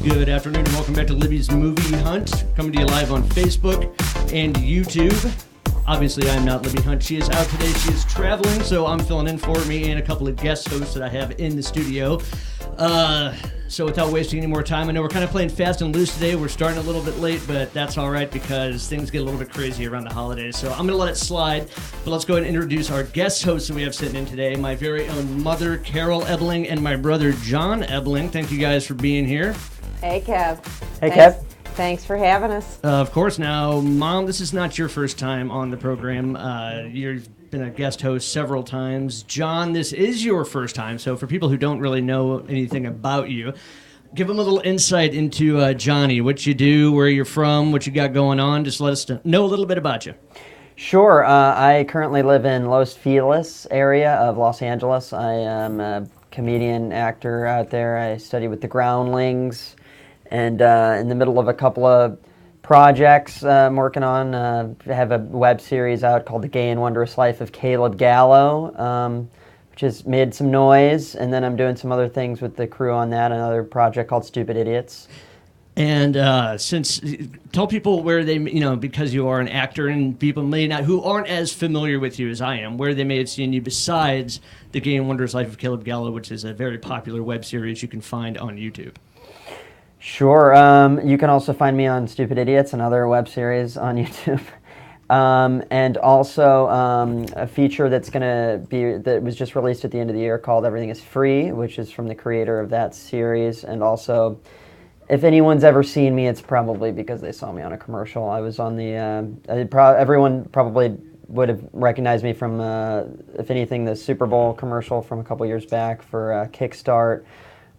Good afternoon and welcome back to Libby's Movie Hunt, coming to you live on Facebook and YouTube. Obviously, I'm not Libby Hunt. She is out today. She is traveling, so I'm filling in for me and a couple of guest hosts that I have in the studio. So without wasting any more time, I know we're kind of playing fast and loose today. We're starting a little bit late, but that's all right because things get a little bit crazy around the holidays. So I'm going to let it slide, but let's go ahead and introduce our guest hosts that we have sitting in today. My very own mother, Carol Ebling, and my brother, John Ebling. Thank you guys for being here. Hey, Kev. Hey, Kev. Thanks for having us. Of course. Now, Mom, this is not your first time on the program. You've been a guest host several times. John, this is your first time. So for people who don't really know anything about you, give them a little insight into Johnny, what you do, where you're from, what you got going on. Just let us know a little bit about you. Sure. I currently live in Los Feliz area of Los Angeles. I am a comedian, actor out there. I study with the Groundlings. And in the middle of a couple of projects I'm working on. I have a web series out called The Gay and Wondrous Life of Caleb Gallo, which has made some noise. And then I'm doing some other things with the crew on that, another project called Stupid Idiots. And tell people where they, because you are an actor and people may not, who aren't as familiar with you as I am, where they may have seen you besides The Gay and Wondrous Life of Caleb Gallo, which is a very popular web series you can find on YouTube. Sure. You can also find me on Stupid Idiots, another web series on YouTube. And also a feature that was just released at the end of the year called Everything is Free, which is from the creator of that series. And also, if anyone's ever seen me, it's probably because they saw me on a commercial. I was on everyone probably would have recognized me from, if anything, the Super Bowl commercial from a couple years back for Kickstart.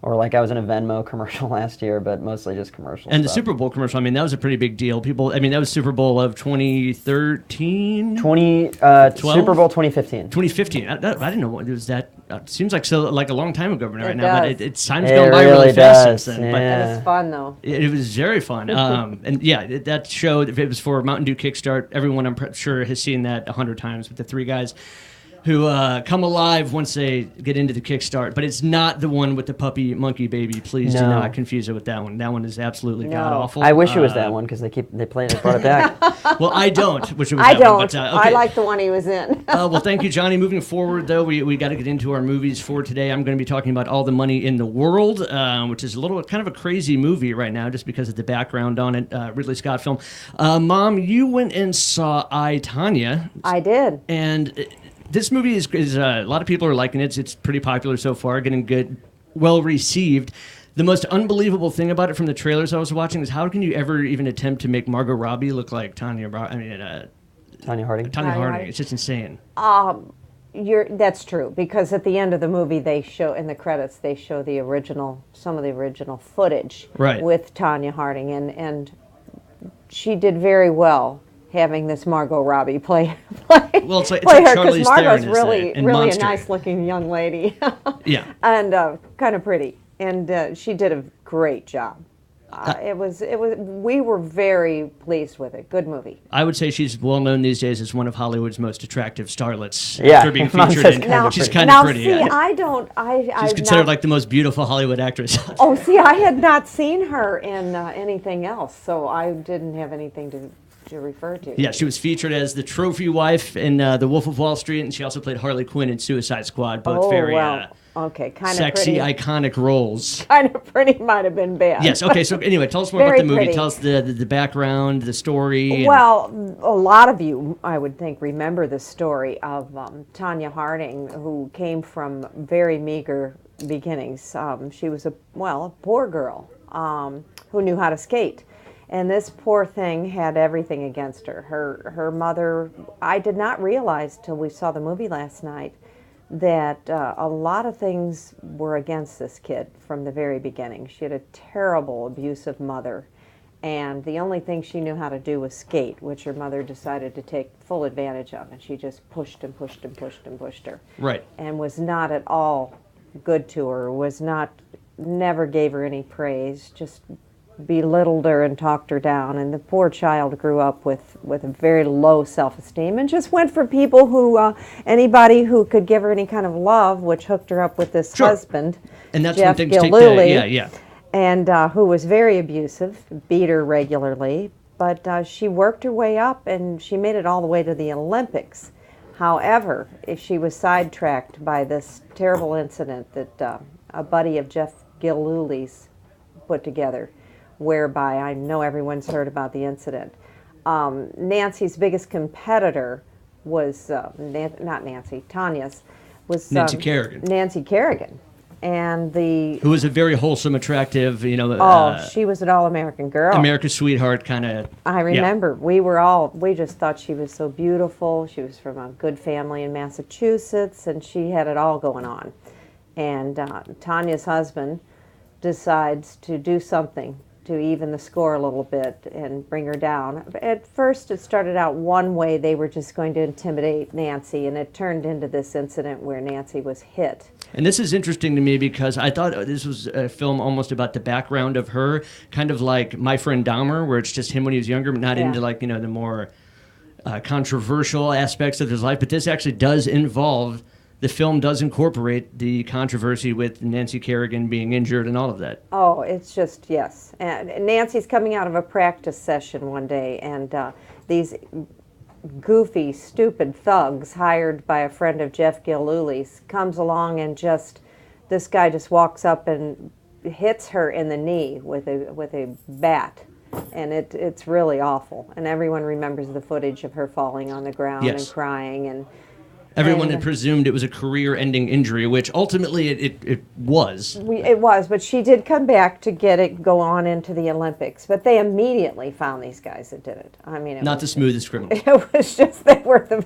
Or like I was in a Venmo commercial last year, but mostly just commercials. And the Super Bowl commercial, that was a pretty big deal. That was Super Bowl of 2013? Super Bowl 2015. 2015. I didn't know what it was that. Seems like a long time ago right now, does. but time's gone by really fast since then. Yeah. But It was fun, though. it was very fun. And yeah, that show, if it was for Mountain Dew Kickstart, everyone I'm sure has seen that 100 times with the three guys who come alive once they get into the Kickstart. But it's not the one with the puppy monkey baby. Please do not confuse it with that one. That one is absolutely god-awful. I wish it was that one because they brought it back. Well, I don't wish it was I that don't. one. But, I like the one he was in. Well, thank you, Johnny. Moving forward, though, we got to get into our movies for today. I'm going to be talking about All the Money in the World, which is kind of a crazy movie right now just because of the background on it. Ridley Scott film. Mom, you went and saw I, Tonya. I did. And this movie is a lot of people are liking it. It's pretty popular so far, getting good, well received. The most unbelievable thing about it from the trailers I was watching is how can you ever even attempt to make Margot Robbie look like Tonya Harding. Tonya Harding. It's just insane. That's true, because at the end of the movie, they show in the credits some of the original footage with Tonya Harding, and she did very well having this Margot Robbie play well, it's like her, Charlize because Margot's Theron really a nice looking young lady. Yeah, and kind of pretty, and she did a great job. We were very pleased with it. Good movie. I would say she's well known these days as one of Hollywood's most attractive starlets. Yeah, after being featured in. She's kind of pretty. See, she's considered like the most beautiful Hollywood actress. Oh, see, I had not seen her in anything else, so I didn't have anything to refer to. Yeah, she was featured as the trophy wife in The Wolf of Wall Street, and she also played Harley Quinn in Suicide Squad. Both very sexy, iconic roles. Kind of pretty might have been bad. Yes. Okay. So anyway, tell us more about the movie. Tell us the background, the story. Well, a lot of you, I would think, remember the story of Tonya Harding, who came from very meager beginnings. She was a poor girl who knew how to skate. And this poor thing had everything against her. Her mother, I did not realize till we saw the movie last night that a lot of things were against this kid from the very beginning. She had a terrible, abusive mother, and the only thing she knew how to do was skate, which her mother decided to take full advantage of, and she just pushed and pushed and pushed and pushed her. Right. And was not at all good to her, never gave her any praise, just belittled her and talked her down, and the poor child grew up with a very low self-esteem and just went for people who, anybody who could give her any kind of love, which hooked her up with this husband, and that's Jeff when things Gillooly. Yeah. and who was very abusive, beat her regularly. But she worked her way up, and she made it all the way to the Olympics. However, if she was sidetracked by this terrible incident that a buddy of Jeff Gilluly's put together, whereby I know everyone's heard about the incident. Nancy's biggest competitor was, not Nancy, Tonya's, was Nancy Kerrigan. Nancy Kerrigan. And who was a very wholesome, attractive, she was an all-American girl. America's sweetheart kind of. I remember we just thought she was so beautiful. She was from a good family in Massachusetts, and she had it all going on. And Tonya's husband decides to do something to even the score a little bit and bring her down. At first, it started out one way. They were just going to intimidate Nancy, and it turned into this incident where Nancy was hit. And this is interesting to me because I thought this was a film almost about the background of her, kind of like My Friend Dahmer, where it's just him when he was younger, but not into like, the more controversial aspects of his life. But this actually does involve, the film does incorporate the controversy with Nancy Kerrigan being injured and all of that. Oh, it's just, yes. And Nancy's coming out of a practice session one day, and these goofy, stupid thugs hired by a friend of Jeff Gilluly's comes along, and this guy just walks up and hits her in the knee with a bat. And it's really awful. And everyone remembers the footage of her falling on the ground and crying. And everyone had presumed it was a career-ending injury, which ultimately it was. It was, but she did come back to go on into the Olympics. But they immediately found these guys that did it. I mean, not the smoothest criminals. It was just, they were the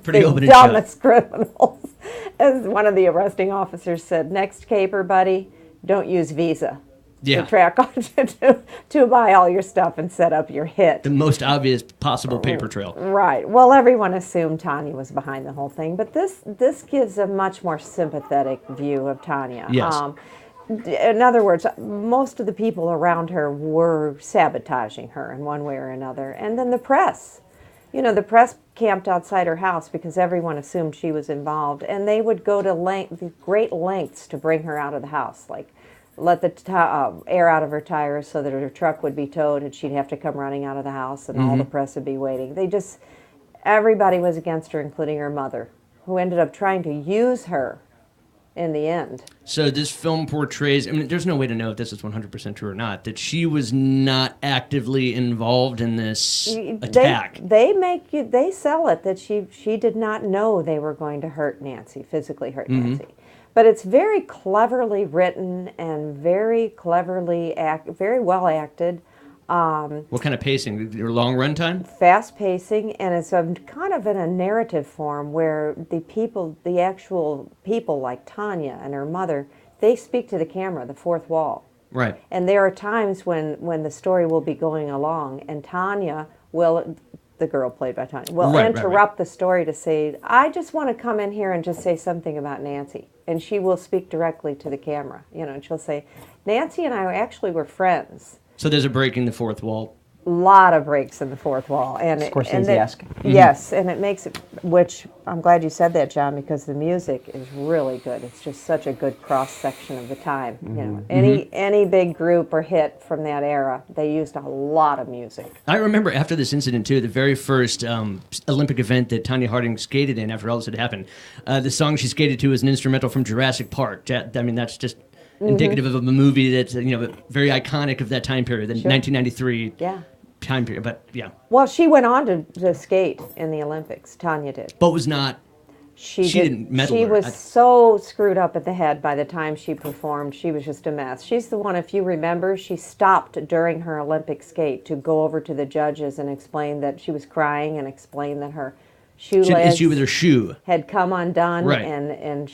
dumbest criminals. As one of the arresting officers said, next caper, buddy, don't use Visa. To track on to buy all your stuff and set up your hit. The most obvious possible paper trail. Right. Well, everyone assumed Tonya was behind the whole thing, but this gives a much more sympathetic view of Tonya. Yes. In other words, most of the people around her were sabotaging her in one way or another. And then the press. The press camped outside her house because everyone assumed she was involved, and they would go to great lengths to bring her out of the house, like let the air out of her tires so that her truck would be towed and she'd have to come running out of the house, and all the press would be waiting. Everybody was against her, including her mother, who ended up trying to use her in the end. So this film portrays, there's no way to know if this is 100% true or not, that she was not actively involved in this attack. They sell it that she did not know they were going to hurt Nancy, physically hurt Nancy. But it's very cleverly written and very well acted. What kind of pacing? Your long run time? Fast pacing, and it's kind of in a narrative form where the actual people like Tonya and her mother, they speak to the camera, the fourth wall. Right. And there are times when the story will be going along, and Tonya will, the girl played by Tonya, will interrupt the story to say, I just want to come in here and just say something about Nancy. And she will speak directly to the camera, and she'll say, Nancy and I actually were friends. So there's a break in the fourth wall. A lot of breaks in the fourth wall. And Scorsese-esque. Yes, and it makes it, which I'm glad you said that, John, because the music is really good. It's just such a good cross-section of the time. Any big group or hit from that era, they used a lot of music. I remember after this incident, too, the very first Olympic event that Tonya Harding skated in after all this had happened, the song she skated to was an instrumental from Jurassic Park. That's just indicative of a movie that's very iconic of that time period, the 1993 time period. But well, she went on to skate in the Olympics. Tonya did, but was not. She didn't medal. She was so screwed up at the head by the time she performed. She was just a mess. She's the one, if you remember, she stopped during her Olympic skate to go over to the judges and explain that she was crying and explain that her shoelace issue with her shoe had come undone, right. and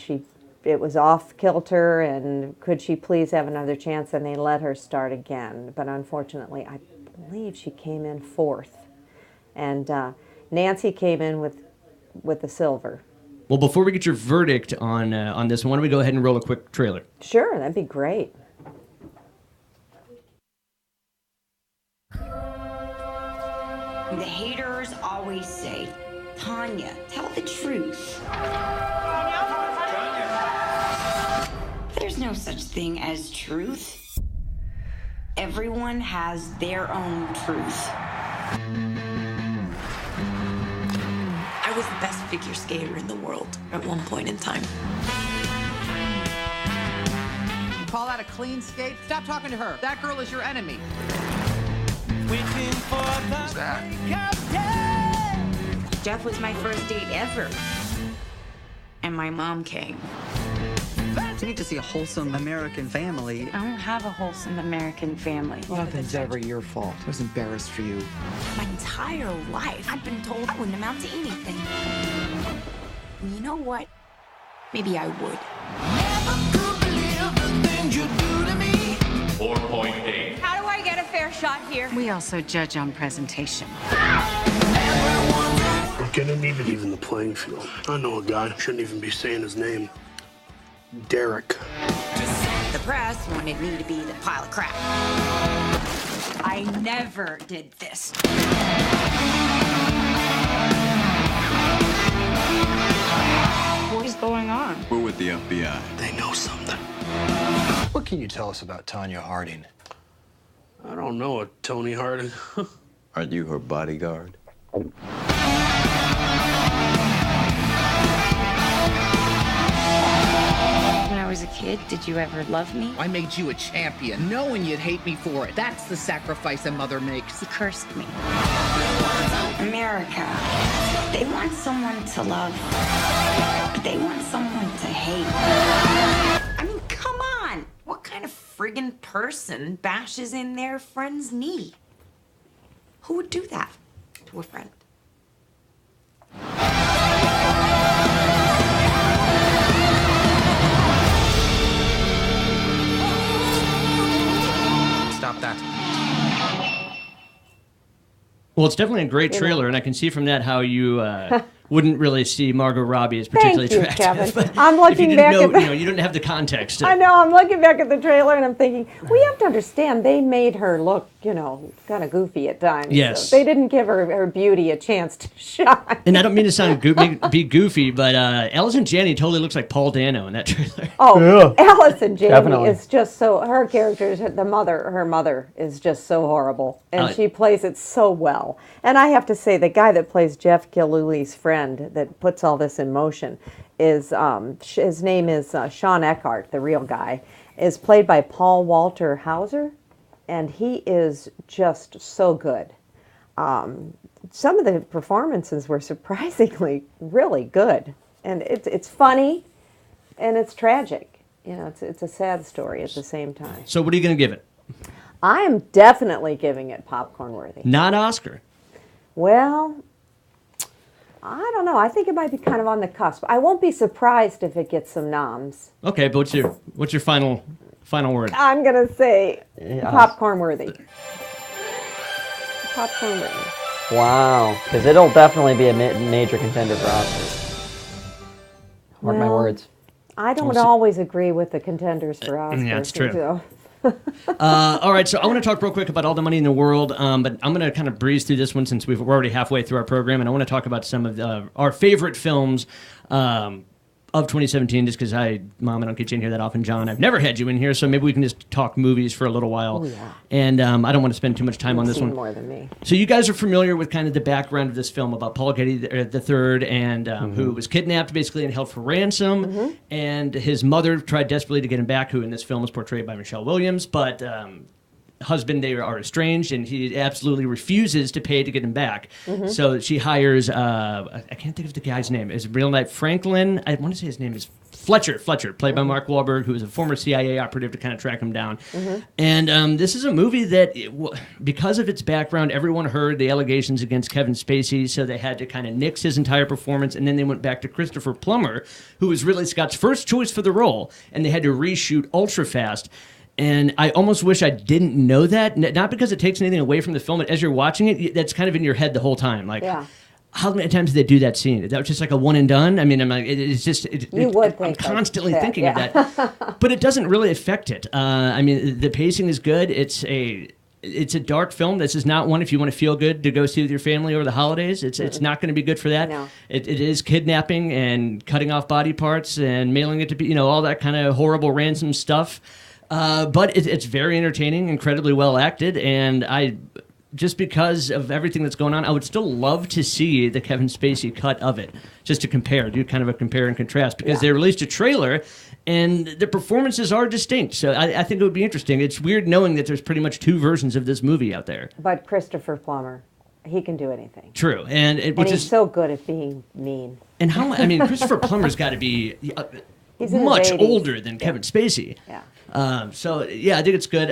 it was off kilter, and could she please have another chance? And they let her start again. But unfortunately, I believe she came in fourth, and Nancy came in with the silver. Well, before we get your verdict on this, why don't we go ahead and roll a quick trailer? Sure, that'd be great. The haters always say, Tonya, tell the truth. There's no such thing as truth. Everyone has their own truth. I was the best figure skater in the world at one point in time. You call that a clean skate? Stop talking to her. That girl is your enemy. Who's that? Jeff was my first date ever. And my mom came. You need to see a wholesome American family. I don't have a wholesome American family. Nothing's ever your fault. I was embarrassed for you. My entire life, I've been told I wouldn't amount to anything. And you know what? Maybe I would. 4.8. How do I get a fair shot here? We also judge on presentation. We're gonna need it even the playing field. I know a guy, shouldn't even be saying his name. Derek. The press wanted me to be the pile of crap. I never did this. What is going on? We're with the FBI. They know something. What can you tell us about Tonya Harding? I don't know a Tony Harding. Aren't you her bodyguard? When I was a kid, did you ever love me? I made you a champion, knowing you'd hate me for it. That's the sacrifice a mother makes. You cursed me. America. They want someone to love, but they want someone to hate. I mean, come on. What kind of friggin' person bashes in their friend's knee? Who would do that to a friend? Stop that. Well, it's definitely a great trailer, and I can see from that how you wouldn't really see Margot Robbie as particularly Thank you, attractive. Kevin. I'm if looking you back didn't know, at the- you didn't have the context. I know, I'm looking back at the trailer and I'm thinking, we have to understand they made her look, kind of goofy at times. Yes. So they didn't give her beauty a chance to shine. And I don't mean to sound be goofy, but Allison Janney totally looks like Paul Dano in that trailer. Oh, Allison Janney Definitely. is just so, her character, is her mother is just so horrible. And she plays it so well. And I have to say, the guy that plays Jeff Gilhooly's friend that puts all this in motion is, his name is Sean Eckhart, the real guy, is played by Paul Walter Hauser. And he is just so good. Some of the performances were surprisingly really good. And it's funny and it's tragic. It's a sad story at the same time. So what are you going to give it? I am definitely giving it popcorn worthy. Not Oscar. Well, I don't know. I think it might be kind of on the cusp. I won't be surprised if it gets some noms. Okay, but what's your final word? I'm going to say popcorn worthy. Popcorn worthy. Wow, because it'll definitely be a major contender for Oscars. Mark my Well, words. I don't always agree with the contenders for Oscars. Yeah, it's true. So. All right, so I want to talk real quick about All the Money in the World, but I'm going to kind of breeze through this one since we're already halfway through our program, and I want to talk about some of our favorite films of 2017, just because Mom, I don't get you in here that often, John. I've never had you in here, so maybe we can just talk movies for a little while. Oh, yeah. And I don't want to spend too much time on this Seen one. more than me. So you guys are familiar with kind of the background of this film about Paul Getty III, and who was kidnapped basically and held for ransom, and his mother tried desperately to get him back, who in this film is portrayed by Michelle Williams, but husband, they are estranged, and he absolutely refuses to pay to get him back. So she hires, I can't think of the guy's name. Is it real name Franklin? I want to say his name is Fletcher, played by Mark Wahlberg, who is a former CIA operative to kind of track him down. And this is a movie that, because of its background, everyone heard the allegations against Kevin Spacey, so they had to kind of nix his entire performance, and then they went back to Christopher Plummer, who was Ridley Scott's first choice for the role, and they had to reshoot ultra fast. And I almost wish I didn't know that, not because it takes anything away from the film, but as you're watching it, that's kind of in your head the whole time. Like, how many times did they do that scene? That was just like a one and done? I mean, I'm like, it's just... I'm constantly thinking of that. But it doesn't really affect it. I mean, the pacing is good. It's a dark film. This is not one if you want to feel good to go see with your family over the holidays. It's not going to be good for that. No. It is kidnapping and cutting off body parts and mailing it to all that kind of horrible ransom stuff. But it's very entertaining, incredibly well acted, and just because of everything that's going on, I would still love to see the Kevin Spacey cut of it, just to do kind of a compare and contrast, because they released a trailer, and the performances are distinct. So I think it would be interesting. It's weird knowing that there's pretty much two versions of this movie out there. But Christopher Plummer, he can do anything. True, and he's so good at being mean. And Christopher Plummer's got to be He's in much his 80s. older than Kevin Spacey. Yeah. So I think it's good.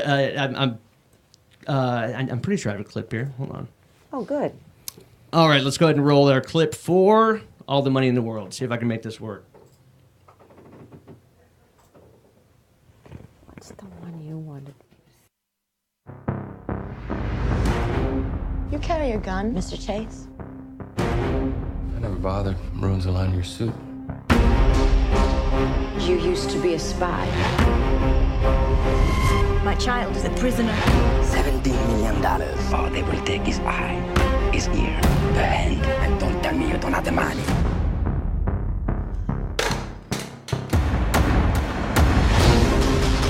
I'm pretty sure I have a clip here. Hold on. Oh, good. All right, let's go ahead and roll our clip for All the Money in the World. See if I can make this work. What's the one you wanted? You carry a gun, Mr. Chase? I never bothered. Ruins the line of your suit. You used to be a spy. My child is a prisoner. $17 million. All they will take is eye, his ear, the hand, and don't tell me you don't have the money.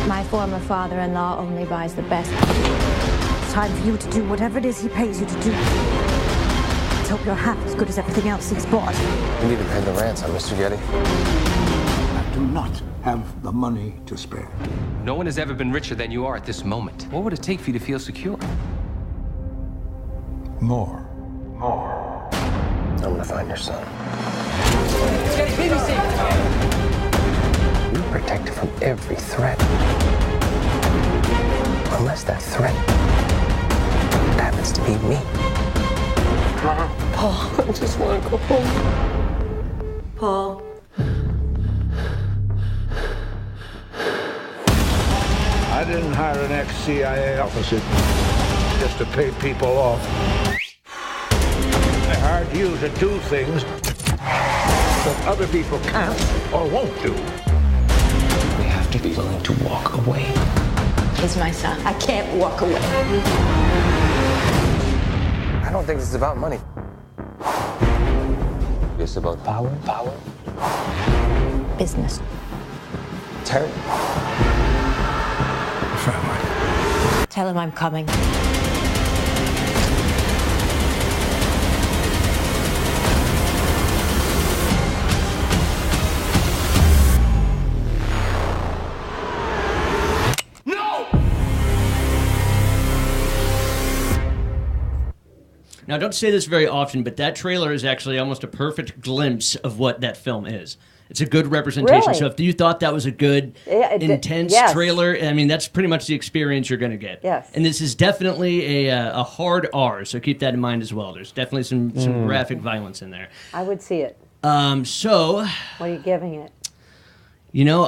My former father-in-law only buys the best. It's time for you to do whatever it is he pays you to do. Let's hope you're half as good as everything else he's bought. You need to pay the ransom, Mr. Getty. I do not have the money to spare. No one has ever been richer than you are at this moment. What would it take for you to feel secure? More. I'm gonna find your son. You're protected from every threat. Unless that threat happens to be me. Paul, I just want to go home. Paul. I didn't hire an ex-CIA officer just to pay people off. I hired you to do things that other people can't or won't do. We have to be willing to walk away. He's my son. I can't walk away. I don't think this is about money. It's about power. Business. Terry. Family. Tell him I'm coming. Now, I don't say this very often, but that trailer is actually almost a perfect glimpse of what that film is. It's a good representation. Really? So if you thought that was a good, intense yes. trailer, I mean, that's pretty much the experience you're going to get. Yes. And this is definitely a hard R, so keep that in mind as well. There's definitely some graphic violence in there. I would see it. So... What are you giving it? You know,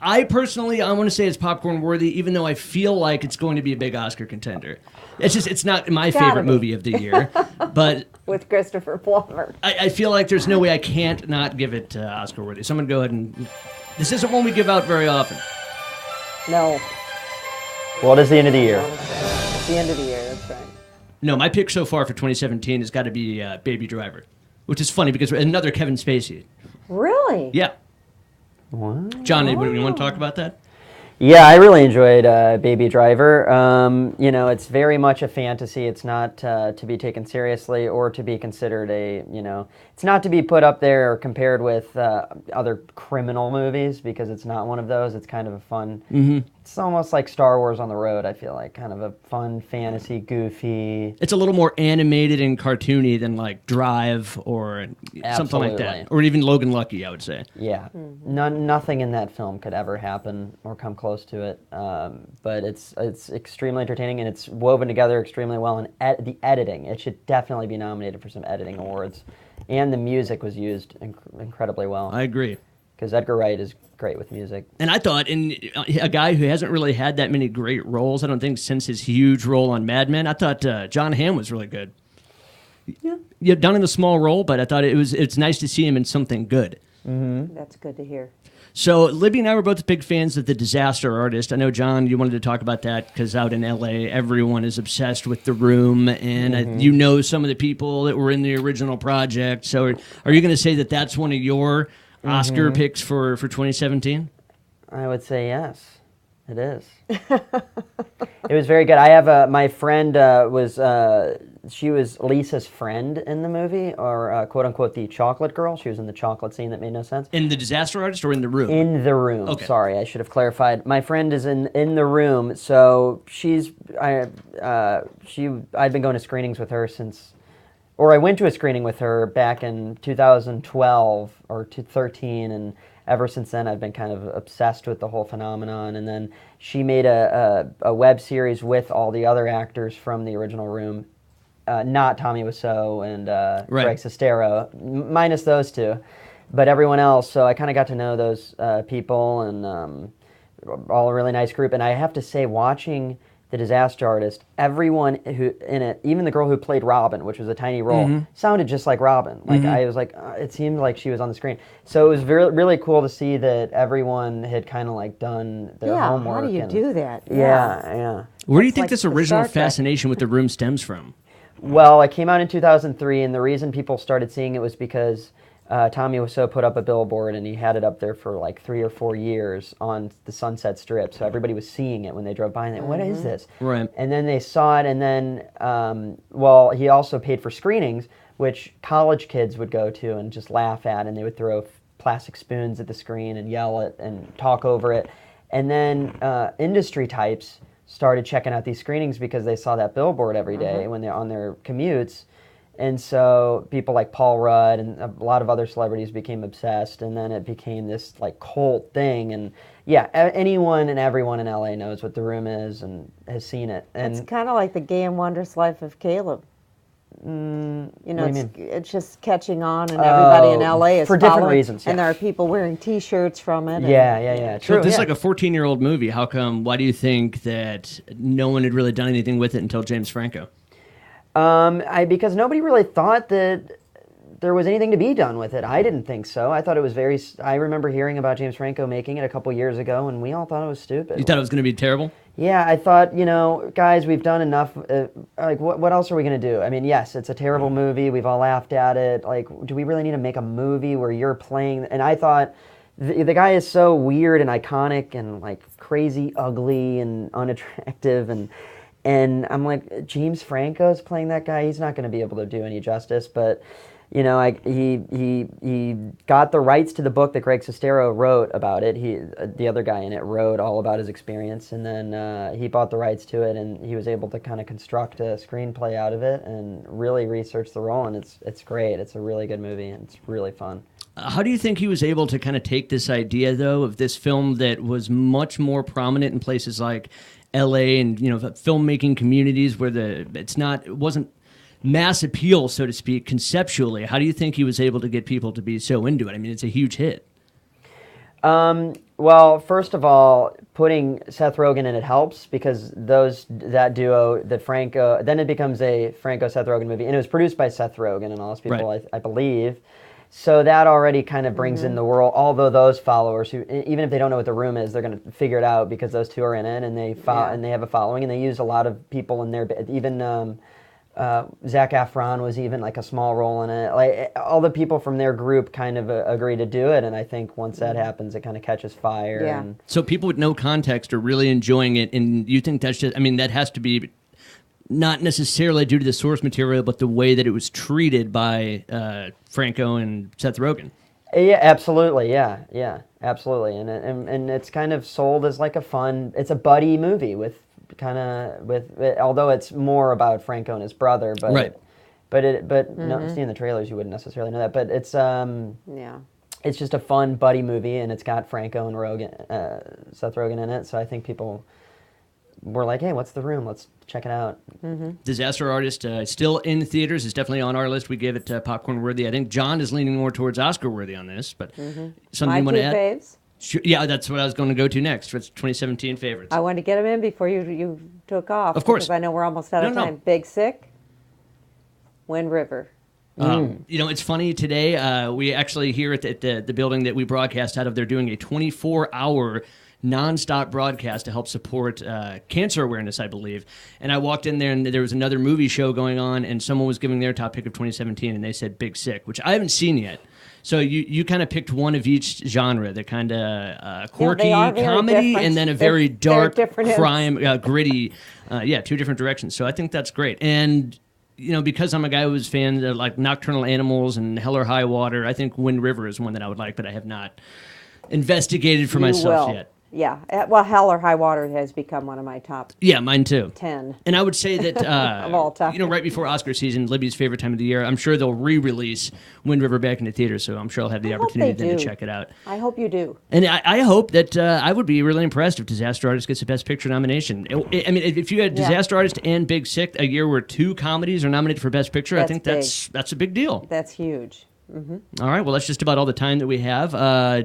I personally, I want to say it's popcorn worthy, even though I feel like it's going to be a big Oscar contender. It's not my favorite movie of the year, but with Christopher Plummer, I feel like there's no way I can't not give it Oscar worthy. So I'm gonna go ahead and. This isn't one we give out very often. No. Well, it is the end of the year. It's the end of the year. That's right. No, my pick so far for 2017 has got to be Baby Driver, which is funny because another Kevin Spacey. Really? Yeah. What? John, you want to talk about that? Yeah, I really enjoyed Baby Driver. It's very much a fantasy. It's not to be taken seriously or to be considered it's not to be put up there or compared with other criminal movies because it's not one of those. It's kind of a fun, it's almost like Star Wars on the road, I feel like. Kind of a fun, fantasy, goofy. It's a little more animated and cartoony than like Drive or something like that. Or even Logan Lucky, I would say. Yeah. Nothing in that film could ever happen or come close to it, but it's extremely entertaining and it's woven together extremely well. And the editing, it should definitely be nominated for some editing awards. And the music was used incredibly well. I agree. Because Edgar Wright is great with music. And I thought, in a guy who hasn't really had that many great roles, I don't think since his huge role on Mad Men, I thought John Hamm was really good. Yeah, done in a small role, but I thought it's nice to see him in something good. Mm-hmm. That's good to hear. So Libby and I were both big fans of The Disaster Artist. I know, John, you wanted to talk about that because out in L.A., everyone is obsessed with The Room, and you know some of the people that were in the original project. So are you going to say that that's one of your Oscar picks for 2017? I would say yes. It is. It was very good. I have my friend she was Lisa's friend in the movie, or quote unquote the chocolate girl. She was in the chocolate scene that made no sense. In The Disaster Artist or in The Room? In The Room. Okay. Sorry, I should have clarified. My friend is in The Room, so I'd been going to screenings with her since, or I went to a screening with her back in 2012 or 2013, and ever since then, I've been kind of obsessed with the whole phenomenon. And then she made a web series with all the other actors from the original Room, not Tommy Wiseau and Greg Sestero, minus those two, but everyone else. So I kind of got to know those people, and all a really nice group. And I have to say, watching The Disaster Artist, everyone who in it, even the girl who played Robin, which was a tiny role, sounded just like Robin. Like I was like, it seemed like she was on the screen. So it was really cool to see that everyone had kind of like done their homework. How do you do that? Yeah. Where do you think this original fascination with The Room stems from? Well, it came out in 2003, and the reason people started seeing it was because Tommy Wiseau put up a billboard, and he had it up there for like 3 or 4 years on the Sunset Strip. So everybody was seeing it when they drove by, and they, what is this? Right. And then they saw it, and then, he also paid for screenings, which college kids would go to and just laugh at, and they would throw plastic spoons at the screen and yell it and talk over it. And then industry types started checking out these screenings because they saw that billboard every day when they're on their commutes. And so people like Paul Rudd and a lot of other celebrities became obsessed, and then it became this like cult thing. And yeah, anyone and everyone in LA knows what The Room is and has seen it. And it's kind of like the Gay and Wondrous Life of Caleb. It's just catching on, and everybody in LA is for different following, reasons. And there are people wearing T-shirts from it. Yeah. True. So this is like a 14-year-old movie. How come? Why do you think that no one had really done anything with it until James Franco? Because nobody really thought that there was anything to be done with it. I didn't think so. I thought it was I remember hearing about James Franco making it a couple years ago, and we all thought it was stupid. You thought it was going to be terrible? Yeah, I thought, guys, we've done enough. What else are we going to do? I mean, yes, it's a terrible movie. We've all laughed at it. Like, do we really need to make a movie where you're playing? And I thought, the guy is so weird and iconic and, like, crazy, ugly, and unattractive, and I'm like, James Franco's playing that guy. He's not going to be able to do any justice. But, he got the rights to the book that Greg Sestero wrote about it. The other guy in it wrote all about his experience, and then he bought the rights to it, and he was able to kind of construct a screenplay out of it and really research the role. And it's great. It's a really good movie, and it's really fun. How do you think he was able to kind of take this idea, though, of this film that was much more prominent in places like LA and filmmaking communities where it wasn't mass appeal, so to speak, conceptually? How do you think he was able to get people to be so into it? I mean, it's a huge hit. Well, first of all, putting Seth Rogen in it helps, because that duo, that Franco, then it becomes a Franco-Seth Rogen movie, and it was produced by Seth Rogen and all those people, right. I believe. So that already kind of brings in the world, although those followers, who even if they don't know what The Room is, they're going to figure it out because those two are in it, and they have a following, and they use a lot of people in there, even Zac Efron was even like a small role in it. Like, all the people from their group kind of agree to do it, and I think once that happens, it kind of catches fire. Yeah. And so people with no context are really enjoying it, and you think that's just, I mean, that has to be not necessarily due to the source material, but the way that it was treated by Franco and Seth Rogen. Yeah, absolutely. Yeah, absolutely. And it's kind of sold as like it's a buddy movie although it's more about Franco and his brother, but right. No, seeing the trailers, you wouldn't necessarily know that. But it's it's just a fun buddy movie, and it's got Franco and Seth Rogen in it. So I think people were like, hey, what's The Room? Let's check it out. Disaster Artist, still in theaters. It's definitely on our list. We gave it popcorn worthy. I think John is leaning more towards Oscar worthy on this, but something you want to add? Faves? Sure, yeah, that's what I was going to go to next. It's 2017 favorites. I wanted to get them in before you took off. Of course. Because I know we're almost out of time. No. Big Sick, Wind River. It's funny today. We actually here at the building that we broadcast out of, they're doing a 24-hour nonstop broadcast to help support cancer awareness, I believe. And I walked in there, and there was another movie show going on, and someone was giving their top pick of 2017, and they said Big Sick, which I haven't seen yet. So you kind of picked one of each genre, the kind of quirky they are very comedy different. and then a very dark different crime, gritty, two different directions. So I think that's great. And because I'm a guy who was fan of like Nocturnal Animals and Hell or High Water, I think Wind River is one that I would like, but I have not investigated for myself yet. Yeah, well, Hell or High Water has become one of my top. Yeah, mine too. 10. And I would say that of all time. Right before Oscar season, Libby's favorite time of the year. I'm sure they'll re-release Wind River back in the theater, so I'm sure I'll have the opportunity then to check it out. I hope you do. And I hope that I would be really impressed if Disaster Artist gets a Best Picture nomination. I mean, if you had Disaster Artist and Big Sick a year where 2 comedies are nominated for Best Picture, I think that's a big deal. That's huge. Mm-hmm. All right, well, that's just about all the time that we have.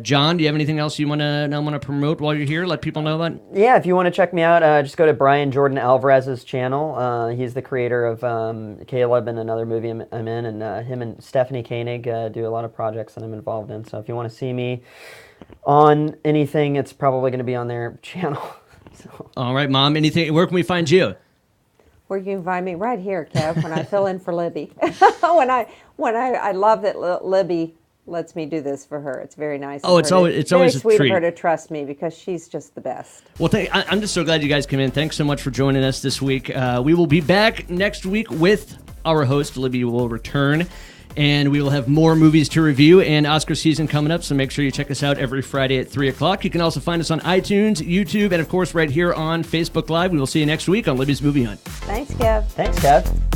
John, do you have anything else you want to promote while you're here? Let people know about? Yeah, if you want to check me out, just go to Brian Jordan Alvarez's channel. He's the creator of Caleb and another movie I'm in, and him and Stephanie Koenig do a lot of projects that I'm involved in. So if you want to see me on anything, it's probably going to be on their channel. So. All right, Mom, where can we find you? Where you can find me right here, Kev, when I fill in for Libby. I love that Libby lets me do this for her. It's very nice. Oh, it's always very a sweet treat of her to trust me because she's just the best. Well, I'm just so glad you guys came in. Thanks so much for joining us this week. We will be back next week with our host. Libby will return. And we will have more movies to review and Oscar season coming up, so make sure you check us out every Friday at 3 o'clock. You can also find us on iTunes, YouTube, and, of course, right here on Facebook Live. We will see you next week on Libby's Movie Hunt. Thanks, Kev. Thanks, Kev.